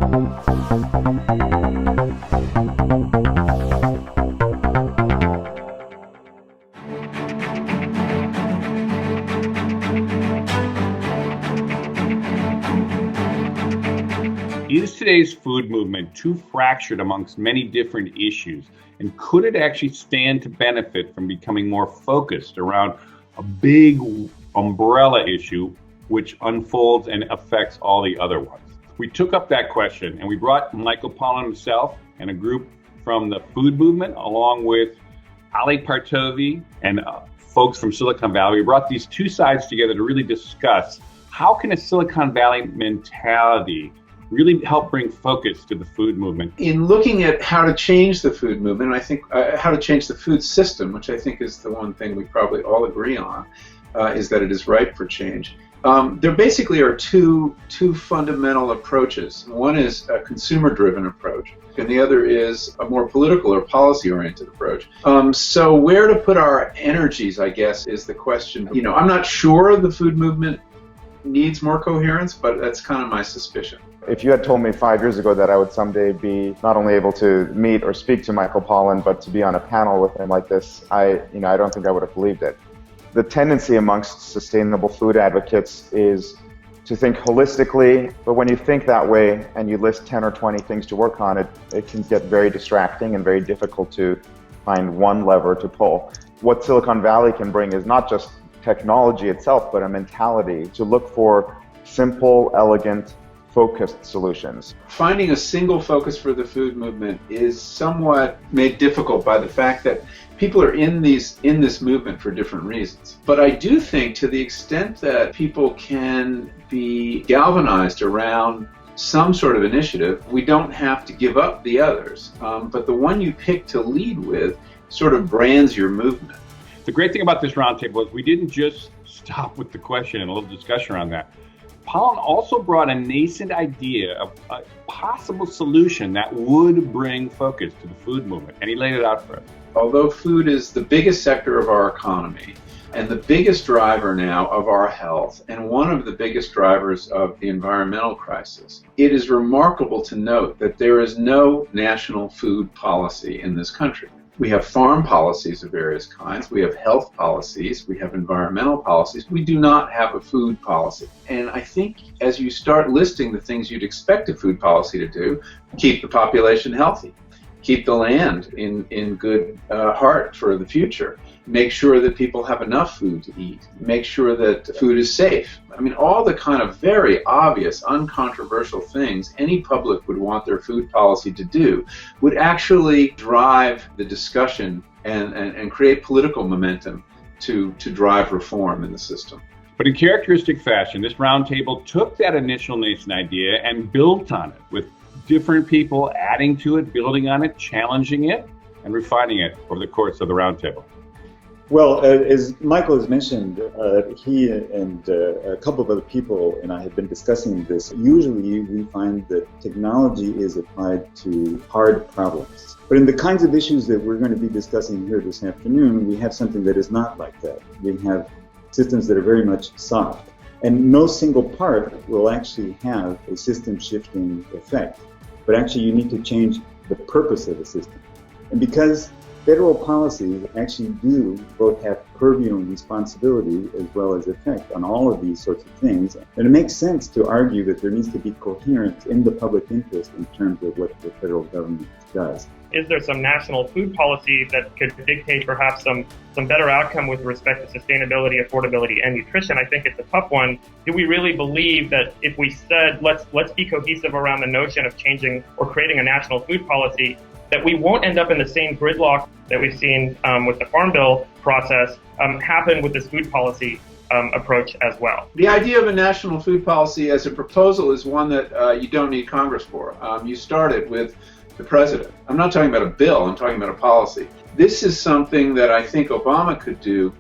Is today's food movement too fractured amongst many different issues? And could it actually stand to benefit from becoming more focused around a big umbrella issue which unfolds and affects all the other ones? We took up that question and we brought Michael Pollan himself and a group from the food movement along with Ali Partovi and folks from Silicon Valley. We brought these two sides together to really discuss how can a Silicon Valley mentality really help bring focus to the food movement. In looking at how to change the food movement, I think how to change the food system, which I think is the one thing we probably all agree on, is that it is ripe for change. There basically are two fundamental approaches. One is a consumer-driven approach, and the other is a more political or policy-oriented approach. So where to put our energies, I guess, is the question. I'm not sure the food movement needs more coherence, but that's kind of my suspicion. If you had told me 5 years ago that I would someday be not only able to meet or speak to Michael Pollan, but to be on a panel with him like this, I don't think I would have believed it. The tendency amongst sustainable food advocates is to think holistically, but when you think that way and you list 10 or 20 things to work on, it can get very distracting and very difficult to find one lever to pull. What Silicon Valley can bring is not just technology itself, but a mentality to look for simple, elegant, focused solutions. Finding a single focus for the food movement is somewhat made difficult by the fact that people are in this movement for different reasons. But I do think to the extent that people can be galvanized around some sort of initiative, we don't have to give up the others. But the one you pick to lead with sort of brands your movement. The great thing about this roundtable is we didn't just stop with the question and a little discussion around that. Pollan also brought a nascent idea of a possible solution that would bring focus to the food movement, and he laid it out for us. Although food is the biggest sector of our economy and the biggest driver now of our health and one of the biggest drivers of the environmental crisis, it is remarkable to note that there is no national food policy in this country. We have farm policies of various kinds, we have health policies, we have environmental policies. We do not have a food policy. And I think as you start listing the things you'd expect a food policy to do, keep the population healthy, keep the land in good heart for the future, make sure that people have enough food to eat, make sure that food is safe. I mean, all the kind of very obvious, uncontroversial things any public would want their food policy to do would actually drive the discussion and create political momentum to drive reform in the system. But in characteristic fashion, this roundtable took that initial nascent idea and built on it with different people adding to it, building on it, challenging it, and refining it over the course of the roundtable. Well, as Michael has mentioned, he and a couple of other people and I have been discussing this. Usually we find that technology is applied to hard problems. But in the kinds of issues that we're going to be discussing here this afternoon, we have something that is not like that. We have systems that are very much soft. And no single part will actually have a system-shifting effect. But actually you need to change the purpose of the system. And because federal policies actually do both have purview and responsibility as well as effect on all of these sorts of things. And it makes sense to argue that there needs to be coherence in the public interest in terms of what the federal government does. Is there some national food policy that could dictate perhaps some better outcome with respect to sustainability, affordability, and nutrition? I think it's a tough one. Do we really believe that if we said, let's be cohesive around the notion of changing or creating a national food policy, that we won't end up in the same gridlock that we've seen with the Farm Bill process happen with this food policy approach as well? The idea of a national food policy as a proposal is one that you don't need Congress for. You start it with the president. I'm not talking about a bill, I'm talking about a policy. This is something that I think Obama could do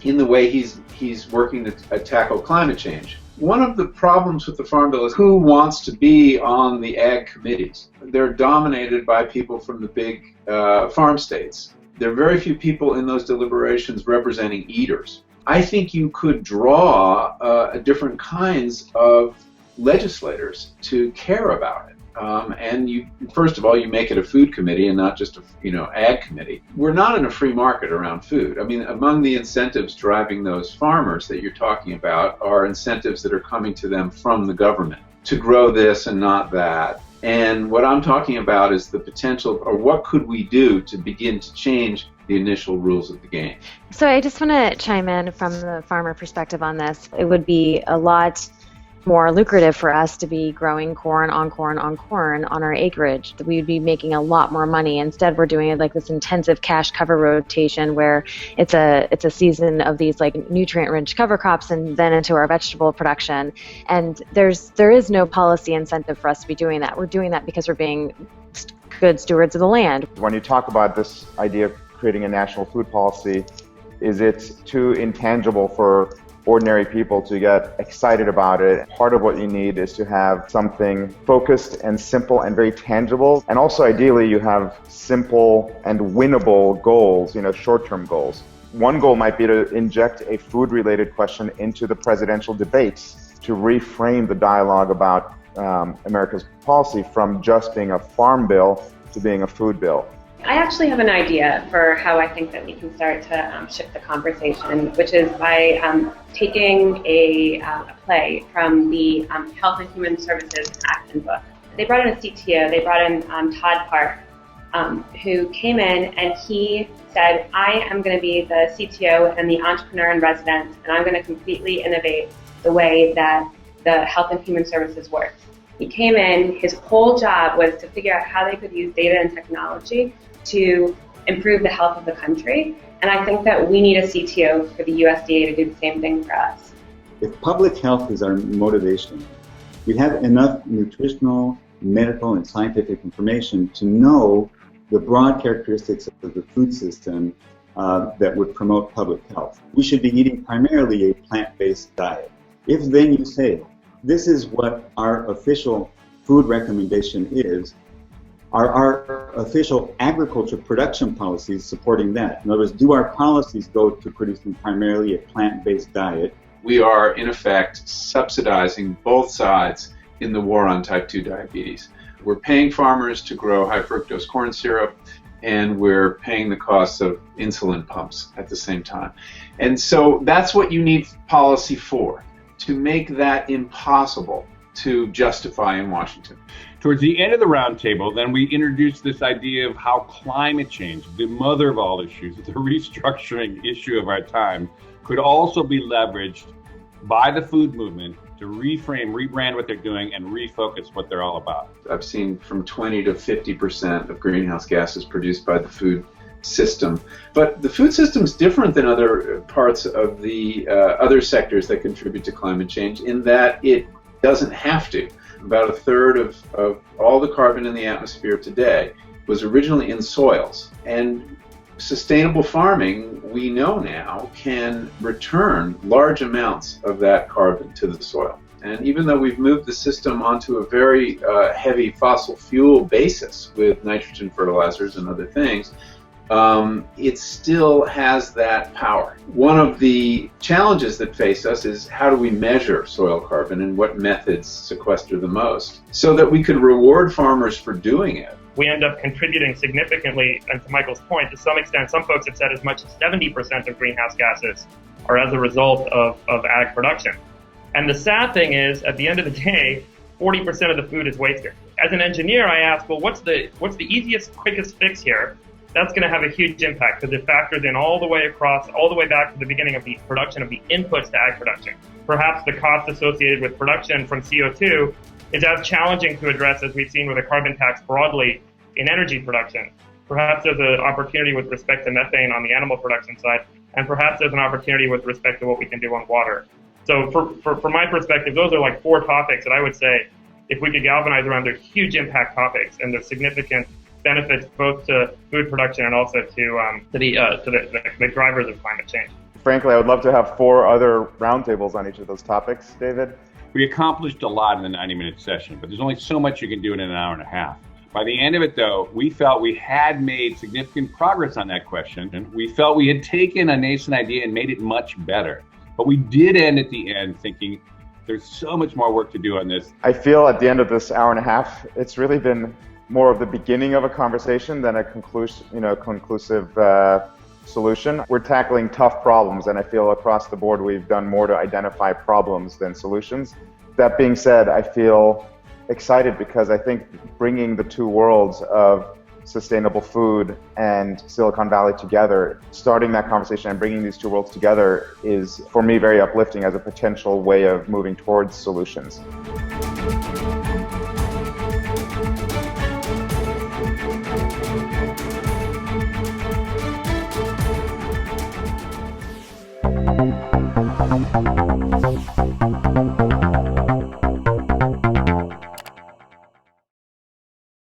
in the way he's working to tackle climate change. One of the problems with the Farm Bill is who wants to be on the ag committees. They're dominated by people from the big farm states. There are very few people in those deliberations representing eaters. I think you could draw different kinds of legislators to care about it. and you, first of all, you make it a food committee and not just a ag committee. We're not in a free market around food. I mean, among the incentives driving those farmers that you're talking about are incentives that are coming to them from the government to grow this and not that. And what I'm talking about is the potential, or what could we do to begin to change the initial rules of the game. So I just want to chime in from the farmer perspective on this. It would be a lot more lucrative for us to be growing corn on corn on corn on our acreage. We would be making a lot more money. Instead, we're doing it like this intensive cash cover rotation where it's a season of these like nutrient-rich cover crops and then into our vegetable production. And there is no policy incentive for us to be doing that. We're doing that because we're being good stewards of the land. When you talk about this idea of creating a national food policy, is it too intangible for ordinary people to get excited about it? Part of what you need is to have something focused and simple and very tangible. And also ideally you have simple and winnable goals, short-term goals. One goal might be to inject a food-related question into the presidential debates to reframe the dialogue about America's policy from just being a farm bill to being a food bill. I actually have an idea for how I think that we can start to shift the conversation, which is by taking a play from the Health and Human Services Action book. They brought in a CTO, they brought in Todd Park, who came in and he said, I am going to be the CTO and the entrepreneur in residence, and I'm going to completely innovate the way that the Health and Human Services works. He came in, his whole job was to figure out how they could use data and technology to improve the health of the country. And I think that we need a CTO for the USDA to do the same thing for us. If public health is our motivation, we have enough nutritional, medical, and scientific information to know the broad characteristics of the food system that would promote public health. We should be eating primarily a plant-based diet. If then you say, this is what our official food recommendation is, are our official agriculture production policies supporting that? In other words, do our policies go to producing primarily a plant-based diet? We are, in effect, subsidizing both sides in the war on type 2 diabetes. We're paying farmers to grow high fructose corn syrup, and we're paying the costs of insulin pumps at the same time. And so that's what you need policy for, to make that impossible to justify in Washington. Towards the end of the roundtable, then we introduced this idea of how climate change, the mother of all issues, the restructuring issue of our time, could also be leveraged by the food movement to reframe, rebrand what they're doing, and refocus what they're all about. I've seen from 20 to 50% of greenhouse gases produced by the food system. But the food system is different than other parts of the other sectors that contribute to climate change in that it doesn't have to. About a third of all the carbon in the atmosphere today was originally in soils. And sustainable farming, we know now, can return large amounts of that carbon to the soil. And even though we've moved the system onto a very heavy fossil fuel basis with nitrogen fertilizers and other things, it still has that power. One of the challenges that face us is how do we measure soil carbon and what methods sequester the most so that we could reward farmers for doing it. We end up contributing significantly, and to Michael's point, to some extent, some folks have said as much as 70% of greenhouse gases are as a result of ag production. And the sad thing is, at the end of the day, 40% of the food is wasted. As an engineer, I ask, well, what's the easiest, quickest fix here? That's going to have a huge impact because it factors in all the way across, all the way back to the beginning of the production of the inputs to ag production. Perhaps the cost associated with production from CO2 is as challenging to address as we've seen with a carbon tax broadly in energy production. Perhaps there's an opportunity with respect to methane on the animal production side, and perhaps there's an opportunity with respect to what we can do on water. So from my perspective, those are like 4 topics that I would say, if we could galvanize around, they're huge impact topics, and they're significant benefits both to food production and also to the drivers of climate change. Frankly, I would love to have 4 other roundtables on each of those topics, David. We accomplished a lot in the 90-minute session, but there's only so much you can do in an hour and a half. By the end of it, though, we felt we had made significant progress on that question, and we felt we had taken a nascent idea and made it much better. But we did end at the end thinking There's so much more work to do on this. I feel at the end of this hour and a half, it's really been more of the beginning of a conversation than a conclusive solution. We're tackling tough problems, and I feel across the board we've done more to identify problems than solutions. That being said, I feel excited because I think bringing the two worlds of sustainable food and Silicon Valley together, starting that conversation and bringing these two worlds together is, for me, very uplifting as a potential way of moving towards solutions. Thank you.